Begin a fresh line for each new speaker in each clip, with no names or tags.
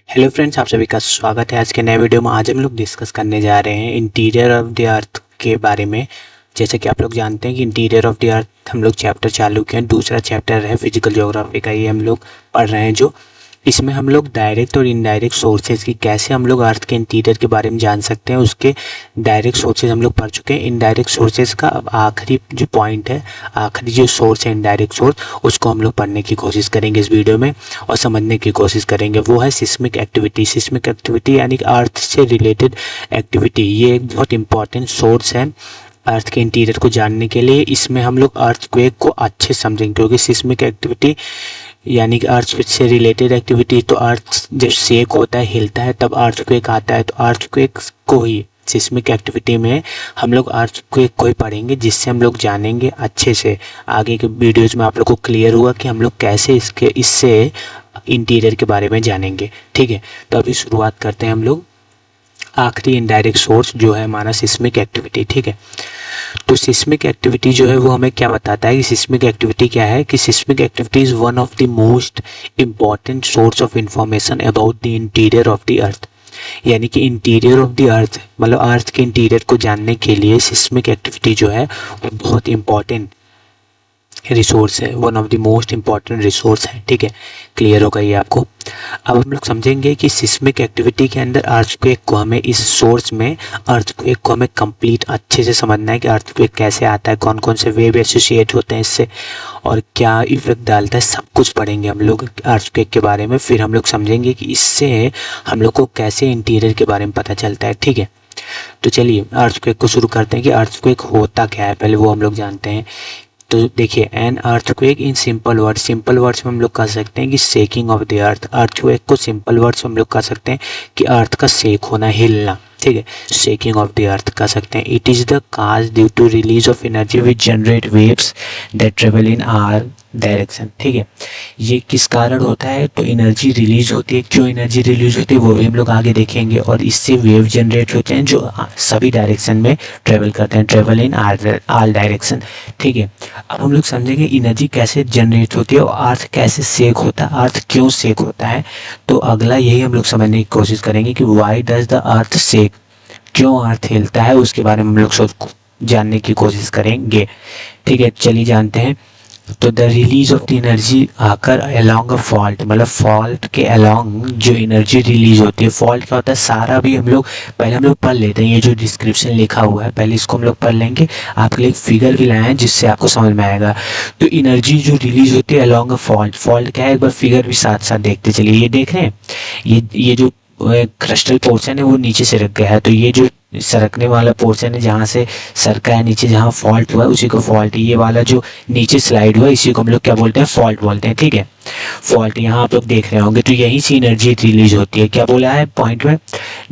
Hello friends, आप सभी का स्वागत है आज के नए वीडियो में। आज हम लोग डिस्कस करने जा रहे हैं इंटीरियर ऑफ द अर्थ के बारे में। जैसे कि आप लोग जानते हैं कि इंटीरियर ऑफ द अर्थ हम लोग चैप्टर चालू किए हैं। दूसरा चैप्टर है फिजिकल ज्योग्राफी का, ये हम लोग पढ़ रहे हैं। जो इसमें हम लोग डायरेक्ट और इनडायरेक्ट सोर्सेज की कैसे हम लोग अर्थ के इंटीरियर के बारे में जान सकते हैं, उसके डायरेक्ट सोर्सेज हम लोग पढ़ चुके हैं। इनडायरेक्ट सोर्सेज का अब आखिरी जो पॉइंट है, आखिरी जो सोर्स है इनडायरेक्ट सोर्स, उसको हम लोग पढ़ने की कोशिश करेंगे इस वीडियो में और समझने की कोशिश करेंगे। वो है सिस्मिक एक्टिविटी। सिस्मिक एक्टिविटी यानी कि अर्थ से रिलेटेड एक्टिविटी। ये एक बहुत इंपॉर्टेंट सोर्स है अर्थ के इंटीरियर को जानने के लिए। इसमें हम लोग अर्थक्वेक को अच्छे समझेंगे, क्योंकि सिस्मिक एक्टिविटी यानी कि अर्थ से रिलेटेड एक्टिविटी। तो अर्थ जब शेक होता है, हिलता है, तब अर्थक्वेक आता है। तो अर्थक्वेक को ही सिस्मिक एक्टिविटी में हम लोग अर्थक्वेक को ही पढ़ेंगे, जिससे हम लोग जानेंगे अच्छे से। आगे के वीडियोज़ में आप लोग को क्लियर हुआ कि हम लोग कैसे इससे इंटीरियर के बारे में जानेंगे। ठीक है, तो अभी शुरुआत करते हैं हम लोग। आखिरी इनडायरेक्ट सोर्स जो है हमारा सिस्मिक एक्टिविटी। ठीक है, तो सिस्मिक एक्टिविटी जो है वो हमें क्या बताता है कि सिस्मिक एक्टिविटी क्या है। कि seismic activity is one of the most important source of information about the interior of the earth. यानी कि इंटीरियर ऑफ द अर्थ मतलब अर्थ के इंटीरियर को जानने के लिए सिस्मिक एक्टिविटी जो है वो बहुत इंपॉर्टेंट रिसोर्स है, one of the most important resource है। ठीक है, क्लियर होगा ये आपको। अब हम लोग समझेंगे कि सिस्मिक एक्टिविटी के अंदर अर्थक्वेक को हमें इस सोर्स में अर्थक्वेक को हमें कंप्लीट अच्छे से समझना है कि अर्थक्वेक कैसे आता है, कौन कौन से वेव एसोसिएट होते हैं इससे और क्या इफेक्ट डालता है। सब कुछ पढ़ेंगे हम लोग अर्थक्वेक के बारे में। फिर हम लोग समझेंगे कि इससे हम लोग को कैसे इंटीरियर के बारे में पता चलता है। ठीक है, तो चलिए अर्थक्वेक को शुरू करते हैं कि अर्थक्वेक होता क्या है, पहले वो हम लोग जानते हैं। तो देखिए, an earthquake in simple words में हम लोग कह सकते हैं कि shaking of the earth. Earthquake को सिंपल वर्ड्स में हम लोग कह सकते हैं कि अर्थ का शेक होना, हिलना। ठीक है, शेकिंग ऑफ द अर्थ कह सकते हैं। It is the cause due to release of energy which generate waves that travel in all direction. ठीक है, ये किस कारण होता है, तो एनर्जी रिलीज होती है। क्यों एनर्जी रिलीज होती है वो भी हम लोग आगे देखेंगे। और इससे वेव जनरेट होते हैं जो सभी डायरेक्शन में ट्रेवल करते हैं, ट्रेवल इन आल डायरेक्शन। ठीक है, अब हम लोग समझेंगे एनर्जी कैसे जनरेट होती है और अर्थ कैसे शेक होता है, अर्थ क्यों शेक होता है। तो अगला यही हम लोग समझने की कोशिश करेंगे कि why does the earth shake, क्यों अर्थ हिलता है, उसके बारे में हम लोग जानने की कोशिश करेंगे। ठीक है, चलिए जानते हैं। तो the release of the energy आकर अलोंग अ फॉल्ट, मतलब फॉल्ट के अलोंग जो एनर्जी रिलीज होती है। फॉल्ट क्या होता है सारा भी हम लोग पहले हम लोग पढ़ लेते हैं। ये जो डिस्क्रिप्शन लिखा हुआ है पहले इसको हम लोग पढ़ लेंगे। आपके लिए एक फिगर भी लाए हैं जिससे आपको समझ में आएगा। तो एनर्जी जो रिलीज होती है अलोंग अ फॉल्ट, फॉल्ट क्या है एक बार फिगर भी साथ साथ देखते चलिए। ये देख रहे हैं, ये जो क्रिस्टल पोर्शन है वो नीचे से रख गया है। तो ये जो सरकने वाला पोर्शन है जहाँ से सरका है नीचे, जहाँ फॉल्ट हुआ है उसी को फॉल्ट। ये वाला जो नीचे स्लाइड हुआ इसी को हम लोग क्या बोलते हैं, फॉल्ट बोलते हैं। ठीक है, फॉल्ट यहाँ आप लोग देख रहे होंगे। तो यहीं से एनर्जी रिलीज होती है। क्या बोला है पॉइंट में,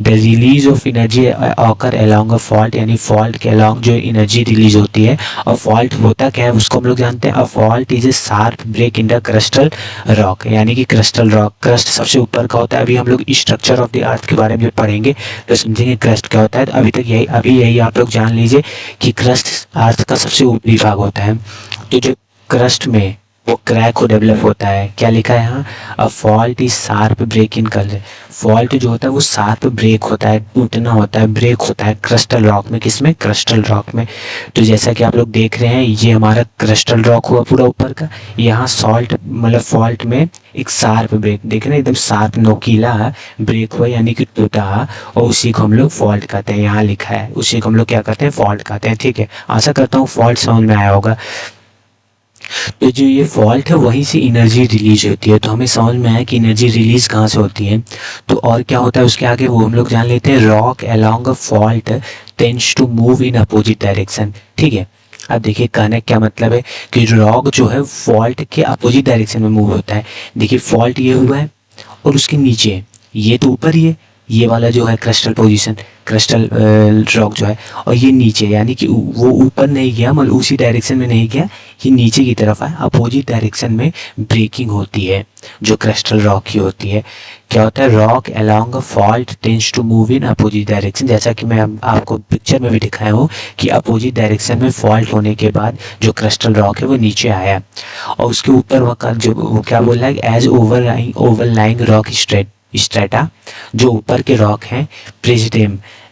the release of energy occur along a fault, यानी फॉल्ट के अलोंग जो एनर्जी रिलीज होती है। और फॉल्ट होता क्या है उसको हम लोग जानते हैं। A fault is a sharp break in the crystal rock, यानी कि क्रिस्टल रॉक, क्रस्ट सबसे ऊपर का होता है। अभी हम लोग स्ट्रक्चर ऑफ द अर्थ के बारे में पढ़ेंगे तो समझेंगे क्रस्ट क्या होता है। अभी तक यही आप लोग जान लीजिए कि क्रस्ट अर्थ का सबसे ऊपरी भाग होता है। तो जो क्रस्ट में वो क्रैक को डेवलप होता है। क्या लिखा है यहाँ, a fault is sharp break in colour. Fault जो होता है वो शार्प ब्रेक होता है, टूटना होता है, ब्रेक होता है क्रिस्टल रॉक में। किसमें, क्रिस्टल रॉक में। तो जैसा कि आप लोग देख रहे हैं ये हमारा क्रिस्टल रॉक हुआ पूरा ऊपर का। यहाँ सॉल्ट मतलब फॉल्ट में एक शार्प ब्रेक, देख रहे हैं एकदम शार्प नोकीला ब्रेक हुआ यानी कि टूटा, और उसी को हम लोग फॉल्ट कहते हैं। यहाँ लिखा है उसी को हम लोग क्या कहते हैं, फॉल्ट कहते हैं। ठीक है, आशा करता हूँ फॉल्ट समझ में आया होगा। तो जो ये फॉल्ट है वहीं से एनर्जी रिलीज होती है। तो हमें समझ में आया कि एनर्जी रिलीज कहाँ से होती है। तो और क्या होता है उसके आगे वो हम लोग जान लेते हैं। Rock along a fault tends to move in opposite direction. ठीक है, अब देखिए कहने क्या मतलब है कि रॉक जो है फॉल्ट के अपोजिट डायरेक्शन में मूव होता है। देखिए फॉल्ट ये हुआ है और उसके नीचे है, ये तो ऊपर ही है, ये वाला जो है क्रिस्टल पोजीशन, क्रिस्टल रॉक जो है, और ये नीचे, यानी कि वो ऊपर नहीं गया, मतलब उसी डायरेक्शन में नहीं गया, ये नीचे की तरफ है। अपोजिट डायरेक्शन में ब्रेकिंग होती है जो क्रिस्टल रॉक की होती है। क्या होता है, rock along a fault tends to move in opposite direction. जैसा कि मैं आपको पिक्चर में भी दिखाया हूँ कि अपोजिट डायरेक्शन में फॉल्ट होने के बाद जो क्रिस्टल रॉक है वो नीचे आया, और उसके ऊपर वो क्या बोल रहा है, as overlying rock straight strata जो ऊपर के रॉक हैं, press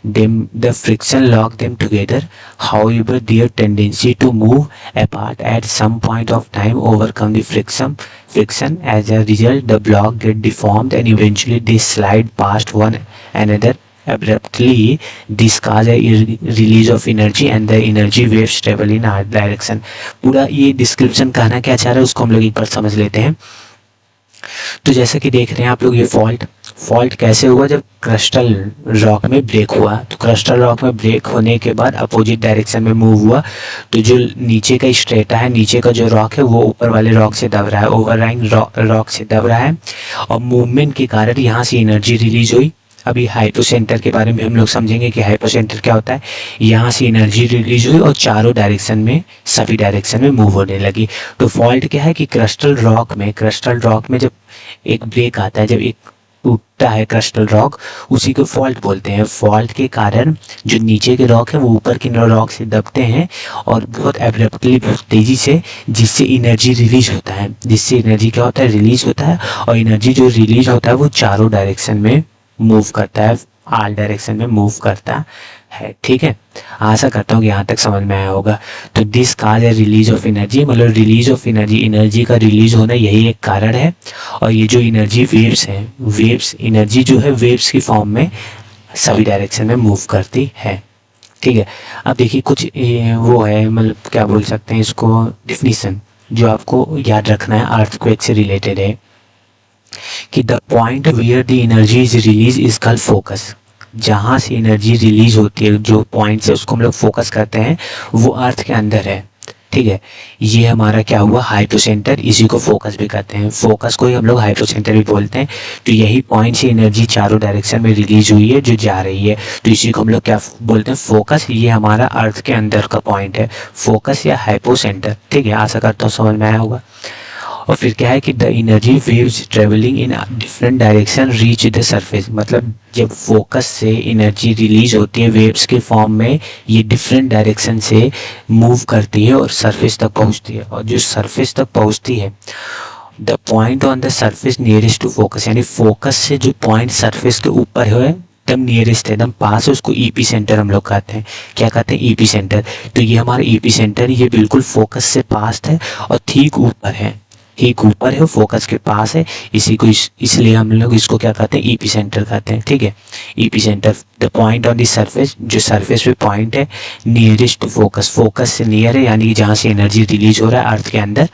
them the friction lock them together. However, their tendency to move apart at some point of time overcome the friction. As a result, the block get deformed and eventually they slide past one another abruptly. This cause a release of energy and the energy waves travel in our direction. पूरा ये description कहना क्या चाह रहा है उसको हम लोग एक बार समझ लेते हैं। तो जैसा कि देख रहे हैं आप लोग, ये फॉल्ट कैसे हुआ, जब क्रिस्टल रॉक में ब्रेक हुआ। तो क्रिस्टल रॉक में ब्रेक होने के बाद अपोजिट डायरेक्शन में मूव हुआ, तो जो नीचे का स्ट्रेटा है, नीचे का जो रॉक है वो ऊपर वाले रॉक से दब रहा है, ओवरलाइंग रॉक से दब रहा है, और मूवमेंट के कारण यहाँ से एनर्जी रिलीज हुई। अभी हाइपोसेंटर के बारे में हम लोग समझेंगे कि हाइपोसेंटर क्या होता है। यहाँ से एनर्जी रिलीज हुई और चारों डायरेक्शन में, सभी डायरेक्शन में मूव होने लगी। तो फॉल्ट क्या है कि क्रिस्टल रॉक में जब एक ब्रेक आता है, जब एक टूटता है क्रिस्टल रॉक, उसी को फॉल्ट बोलते हैं। फॉल्ट के कारण जो नीचे के रॉक है वो ऊपर के रॉक से दबते हैं और बहुत एब्रप्टली, बहुत तेजी से, जिससे एनर्जी रिलीज होता है। जिससे एनर्जी क्या होता है, रिलीज होता है। और एनर्जी जो रिलीज होता है वो चारों डायरेक्शन में मूव करता है, ऑल डायरेक्शन में मूव करता है। ठीक है, आशा करता हूँ कि यहाँ तक समझ में आया होगा। तो दिस काज है रिलीज ऑफ एनर्जी, मतलब रिलीज ऑफ एनर्जी का रिलीज होना यही एक कारण है। और ये जो एनर्जी वेव्स हैं, एनर्जी जो है वेव्स की फॉर्म में सभी डायरेक्शन में मूव करती है। ठीक है, अब देखिए कुछ वो है, मतलब क्या बोल सकते हैं इसको, डिफिनीशन जो आपको याद रखना है, अर्थक्वेक से रिलेटेड है कि the point where the energy is release is called focus. जहाँ से एनर्जी रिलीज होती है, जो पॉइंट से उसको हम लोग फोकस करते हैं, वो अर्थ के अंदर है। ठीक है, ये हमारा क्या हुआ, हाइपोसेंटर, इसी को फोकस भी कहते हैं। फोकस को ही हम लोग हाइपोसेंटर भी बोलते हैं। तो यही पॉइंट से एनर्जी चारों डायरेक्शन में रिलीज हुई है, जो जा रही है, तो इसी को हम लोग क्या बोलते हैं, फोकस। ये हमारा अर्थ के अंदर का पॉइंट है, फोकस या हाइपोसेंटर। ठीक है, आशा करता हूँ समझ में आया होगा। और फिर क्या है कि the energy waves travelling in different direction reach the surface, मतलब जब फोकस से एनर्जी रिलीज होती है वेव्स के फॉर्म में, ये डिफरेंट डायरेक्शन से मूव करती है और सरफेस तक पहुंचती है। और जो सरफेस तक पहुंचती है, the point on the surface nearest to focus, यानी फोकस से जो पॉइंट सरफेस के ऊपर है एकदम नियरेस्ट है, एकदम पास है, उसको ईपी सेंटर हम लोग कहते हैं। क्या कहते हैं, ईपी सेंटर। तो ये हमारा ईपी सेंटर, ये बिल्कुल फोकस से पास है और ठीक ऊपर है, ठीक ऊपर है, फोकस के पास है। इसी को इसलिए हम लोग इसको क्या कहते हैं, ईपी सेंटर कहते हैं। ठीक है, EP centre, the point on the surface, जो सरफेस पे पॉइंट है, नियरेस्ट टू फोकस, फोकस से नियर है, यानी जहाँ से एनर्जी रिलीज हो रहा है अर्थ के अंदर,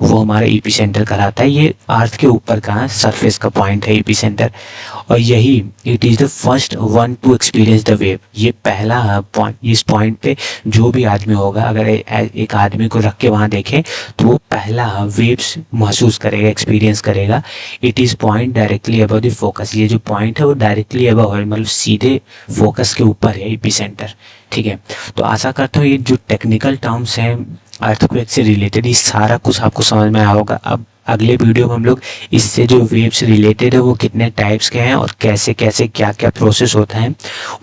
वो हमारा ईपी सेंटर कहलाता है। ये अर्थ के ऊपर का सरफेस का पॉइंट है, ईपी सेंटर। और यही it is the first one two experience the wave. ये पहला पॉइंट, इस पॉइंट पे जो भी आदमी होगा, अगर एक आदमी को रख के वहाँ देखें तो वो पहला वेव्स महसूस करेगा, एक्सपीरियंस करेगा। It is point directly above the focus, ये जो पॉइंट है वो डायरेक्टली अबव है, मतलब सीधे फोकस के ऊपर है, एपी सेंटर। ठीक है, तो आशा करता हूँ ये जो टेक्निकल टर्म्स हैं अर्थक्वेक से रिलेटेड, ये सारा कुछ आपको समझ में आया होगा। अब अगले वीडियो में हम लोग इससे जो वेव्स रिलेटेड है वो कितने टाइप्स के हैं और कैसे कैसे क्या क्या प्रोसेस होता है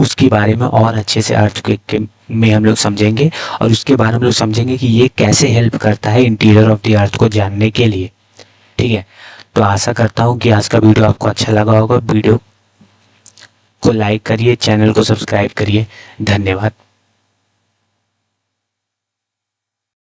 उसके बारे में और अच्छे से अर्थक्वेक में हम लोग समझेंगे। और उसके बाद हम लोग समझेंगे कि ये कैसे हेल्प करता है इंटीरियर ऑफ द अर्थ को जानने के लिए। ठीक है, तो आशा करता हूँ कि आज का वीडियो आपको अच्छा लगा होगा। वीडियो को लाइक करिए, चैनल को सब्सक्राइब करिए। धन्यवाद।